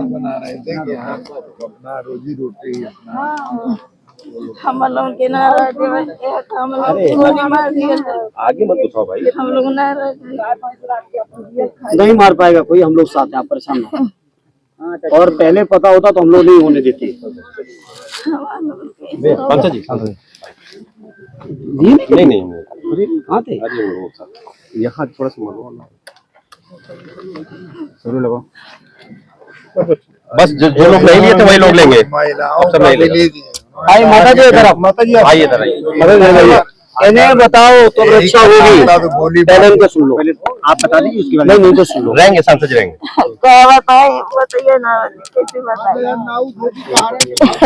बना रहे थे कि अपना रोजी रोटी हम लोग के नाराज हम लोग गोली मार दिया। आगे मत उठाओ भाई, हम लोग नाराज नहीं मार पाएगा कोई, हम लोग साथ हैं, आप परेशान ना हो। और पहले पता होता तो हम लोग नहीं होने देते। पंचा जी नहीं कहाँ थे? यहाँ थोड़ा सा मरो लगो। बस जो लोग नहीं लिए थे वही लोग लेंगे। महिलाओं सब नहीं लेंगे। आई माता जी इधर, माता जी आइए इधर आइए। इन्हें बताओ तो रक्षा होगी, पहले इनको सुन लो। आप बता दीजिए उसके बारे में। नहीं तो सुन लो, रहेंगे सांसद रहेंगे। क्या बताए बताइए ना, कैसे बताए।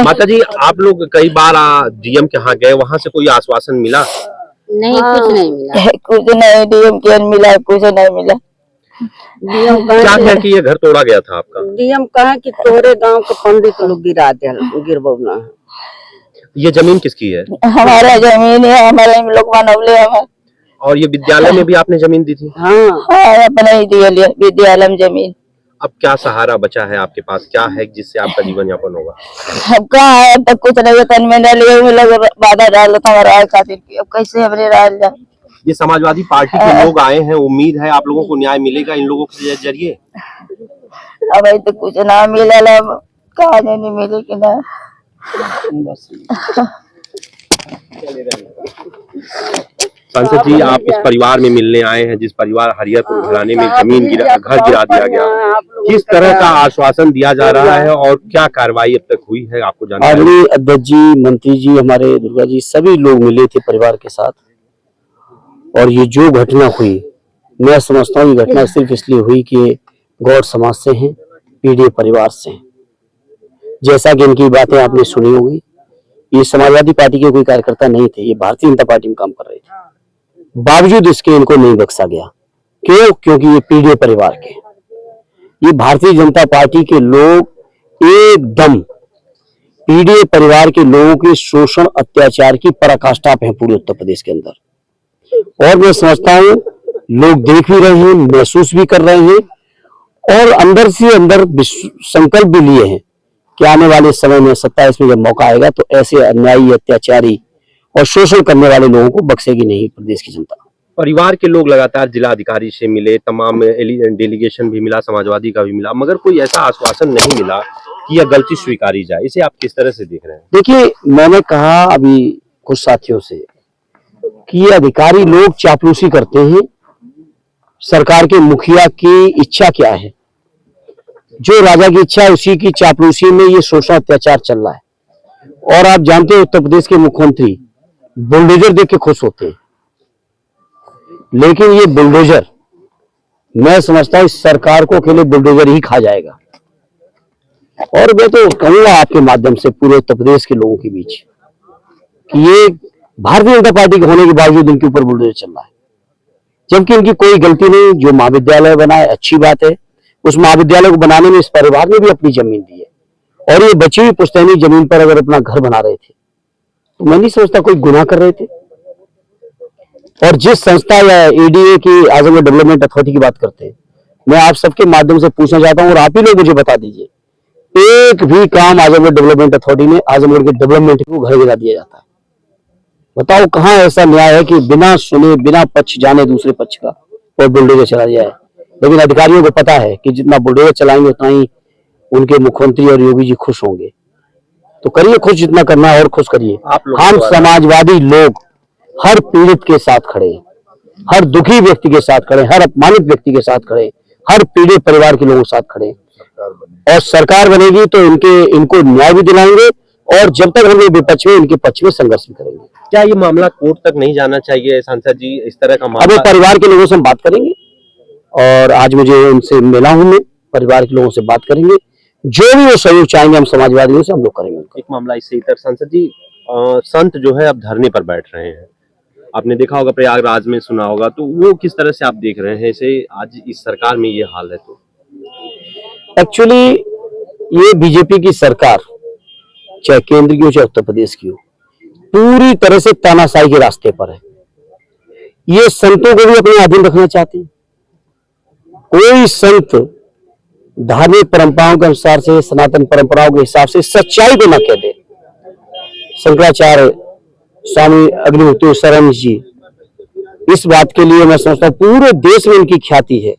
माता जी आप लोग कई बार डीएम के यहाँ गए, वहाँ से कोई आश्वासन मिला? नहीं, कुछ नहीं मिला। कुछ नहीं, डीएम के मिला, कुछ नहीं मिला। डीएम क्या क्या कि ये घर तोड़ा गया था आपका? डीएम कहा कि तोरे गांव के पंडित लोग गिरबौना। ये जमीन किसकी है? हमारा जमीन है, हमारे लोग बनवले हमारे। और ये विद्यालय में भी आपने जमीन दी थी? हाँ, अपना ही दिया लिया विद्यालय में जमीन। अब क्या सहारा बचा है आपके पास, क्या है जिससे आपका जीवन यापन होगा? अब कहाँ है, तब कुछ नहीं, तन में लोग बाधा डाल हमारा खातिर, अब कैसे हमने डाल जाए। ये समाजवादी पार्टी के लोग आए हैं, उम्मीद है आप लोगों को न्याय मिलेगा इन लोगों के जरिए? अब तो कुछ ना मिला, कहा नहीं मिले कि ना। सांसद जी आप इस परिवार में मिलने आए हैं जिस परिवार हरिहरपुर घराने में घर गिरा दिया गया, किस तरह का आश्वासन दिया जा रहा है और क्या कार्रवाई अब तक हुई है आपको जानकारी? आदरणीय अध्यक्ष जी, मंत्री जी, हमारे दुर्गा जी, सभी लोग मिले थे परिवार के साथ। और ये जो घटना हुई, मैं समझता हूँ ये घटना सिर्फ इसलिए हुई कि गौड़ समाज से हैं, पीढ़ी परिवार से हैं। जैसा कि इनकी बातें आपने सुनी होगी, ये समाजवादी पार्टी के कोई कार्यकर्ता नहीं थे, ये भारतीय जनता पार्टी में काम कर रहे थे। बावजूद इसके इनको नहीं बख्शा गया। क्यों? क्योंकि ये पीढ़ी परिवार के, ये भारतीय जनता पार्टी के लोग एकदम पीढ़ी परिवार के लोगों के शोषण अत्याचार की पराकाष्ठा पे हैं पूरे उत्तर प्रदेश के अंदर। और मैं समझता हूँ लोग देख भी रहे हैं, महसूस भी कर रहे हैं और अंदर से अंदर संकल्प भी लिए हैं कि आने वाले समय में 27 में जब मौका आएगा तो ऐसे अन्यायी, अत्याचारी और शोषण करने वाले लोगों को बख्शेगी नहीं प्रदेश की जनता। परिवार के लोग लगातार जिला अधिकारी से मिले, तमाम डेलीगेशन भी मिला, समाजवादी का भी मिला, मगर कोई ऐसा आश्वासन नहीं मिला कि यह गलती स्वीकारी जाए। इसे आप किस तरह से देख रहे हैं? देखिए, मैंने कहा अभी कुछ साथियों से कि ये अधिकारी लोग चापलूसी करते हैं। सरकार के मुखिया की इच्छा क्या है, जो राजा की इच्छा है उसी की चापलूसी में ये शोषण अत्याचार चल रहा है। और आप जानते हो उत्तर प्रदेश के मुख्यमंत्री बुलडोजर देख के खुश होते हैं, लेकिन ये बुलडोजर, मैं समझता हूं इस सरकार को अकेले बुलडोजर ही खा जाएगा। और मैं तो कहूंगा आपके माध्यम से पूरे उत्तर प्रदेश के लोगों के बीच कि ये भारतीय जनता पार्टी के होने के बावजूद इनके ऊपर बुलडोजर चल रहा है, जबकि इनकी कोई गलती नहीं। जो महाविद्यालय बना है अच्छी बात है, उस महाविद्यालय को बनाने में इस परिवार ने भी अपनी जमीन दी है और ये बची हुई पुश्तैनी जमीन पर अगर अपना घर बना रहे थे तो मैं नहीं समझता कोई गुनाह कर रहे थे। और जिस संस्था या एडीए की आजमगढ़ डेवलपमेंट अथॉरिटी की बात करते हैं, मैं आप सबके माध्यम से पूछना चाहता हूं और आप ही लोग मुझे बता दीजिए, एक भी काम आजमगढ़ डेवलपमेंट अथॉरिटी ने आजमगढ़ के डेवलपमेंट को घर गिरा दिया जाता है? बताओ कहां ऐसा न्याय है कि बिना सुने, बिना पक्ष जाने दूसरे पक्ष का और बुलडोजर चला जाए? लेकिन अधिकारियों को पता है कि जितना बुलडोजर चलाएंगे उतना ही उनके मुख्यमंत्री और योगी जी खुश होंगे। तो करिए खुश, जितना करना है और खुश करिए। हम समाजवादी लोग हर पीड़ित के साथ खड़े, हर दुखी व्यक्ति के साथ खड़े, हर अपमानित व्यक्ति के साथ खड़े, हर पीड़ित परिवार के लोगों के साथ खड़े। और सरकार बनेगी तो इनको न्याय भी दिलाएंगे और जब तक हम विपक्ष में, इनके पक्ष में संघर्ष भी करेंगे। क्या ये मामला कोर्ट तक नहीं जाना चाहिए सांसद जी? इस तरह का मामला अब परिवार के लोगों से हम बात करेंगे और आज मुझे उनसे मिला हूं, मैं परिवार के लोगों से बात करेंगे, जो भी वो सहयोग चाहेंगे हम समाजवादियों से हम लोग करेंगे। एक मामला इससे इधर सांसद जी, संत जो है अब धरने पर बैठ रहे हैं, आपने देखा होगा, प्रयागराज में सुना होगा, तो वो किस तरह से आप देख रहे हैं इसे? आज इस सरकार में ये हाल है तो एक्चुअली ये बीजेपी की सरकार, चाहे केंद्र की हो चाहे उत्तर प्रदेश की हो, पूरी तरह से तानाशाही के रास्ते पर है। ये संतों को भी अपने अधीन रखना चाहते हैं। कोई संत धार्मिक परंपराओं के अनुसार से, सनातन परंपराओं के हिसाब से सच्चाई को न कह दे। शंकराचार्य स्वामी अग्निहोत्री शरण जी, इस बात के लिए मैं समझता हूँ पूरे देश में उनकी ख्याति है,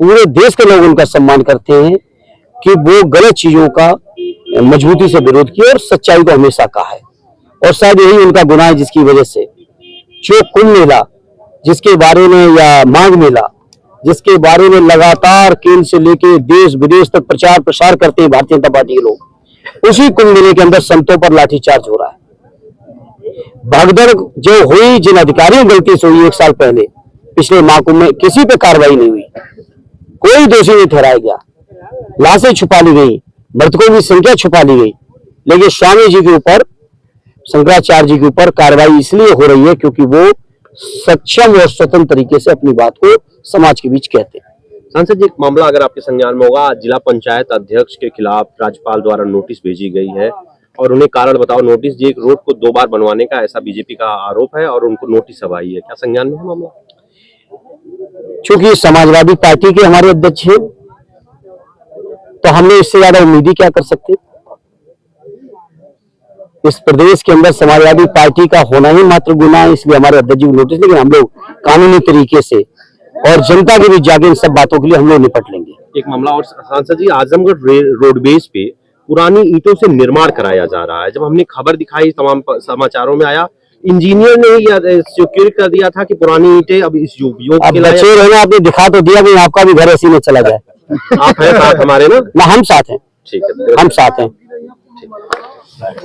पूरे देश के लोग उनका सम्मान करते हैं कि वो गलत चीजों का मजबूती से विरोध किया और सच्चाई को हमेशा कहा है। और शायद यही उनका गुनाह है जिसकी वजह से जो कुंभ मेला जिसके बारे में, या माघ मेला जिसके बारे में लगातार केंद्र से लेके देश विदेश तक प्रचार प्रसार करते हैं भारतीय जनता पार्टी के लोग, उसी कुंभ मेले के अंदर संतों पर लाठीचार्ज हो रहा है। भगदड़ जो हुई, जिन अधिकारियों की गलती से हुई 1 साल पहले पिछले महाकुंभ में, किसी पे कार्रवाई नहीं हुई, कोई दोषी नहीं ठहराया गया, लाशें छुपा ली गई, मृतकों की संख्या छुपा ली गई। लेकिन स्वामी जी के ऊपर, शंकराचार्य जी के ऊपर कार्रवाई इसलिए हो रही है क्योंकि वो सक्षम और स्वतंत्र तरीके से अपनी बात को समाज के बीच कहते हैं। सांसद जी, एक मामला अगर आपके संज्ञान में होगा, जिला पंचायत अध्यक्ष के खिलाफ राज्यपाल द्वारा नोटिस भेजी गई है और उन्हें कारण बताओ नोटिस जी, एक रोड को 2 बार बनवाने का ऐसा बीजेपी का आरोप है और उनको नोटिस अब आई है, क्या संज्ञान में है मामला? चूंकि समाजवादी पार्टी के हमारे अध्यक्ष हैं तो हमने इससे ज्यादा उम्मीद ही क्या कर सकते। इस प्रदेश के अंदर समाजवादी पार्टी का होना ही मात्र गुनाह है, इसलिए हमारे अध्यक्ष को नोटिस, लेकिन हम लोग कानूनी तरीके से और जनता के बीच जाके इन सब बातों के लिए हम लोग निपट लेंगे। एक मामला और सांसद जी, आजमगढ़ रोडवेज पे पुरानी ईंटों से निर्माण कराया जा रहा है। जब हमने खबर दिखाई, तमाम समाचारों में आया, इंजीनियर ने ही सिक्योर कर दिया था कि पुरानी ईंटें अब इस युग अब बच्चे रहना, आपने दिखा तो दिया कि आपका भी घर ऐसी में चला जाए। आप हैं साथ हमारे ना हम साथ हैं, ठीक है, हम साथ हैं। सर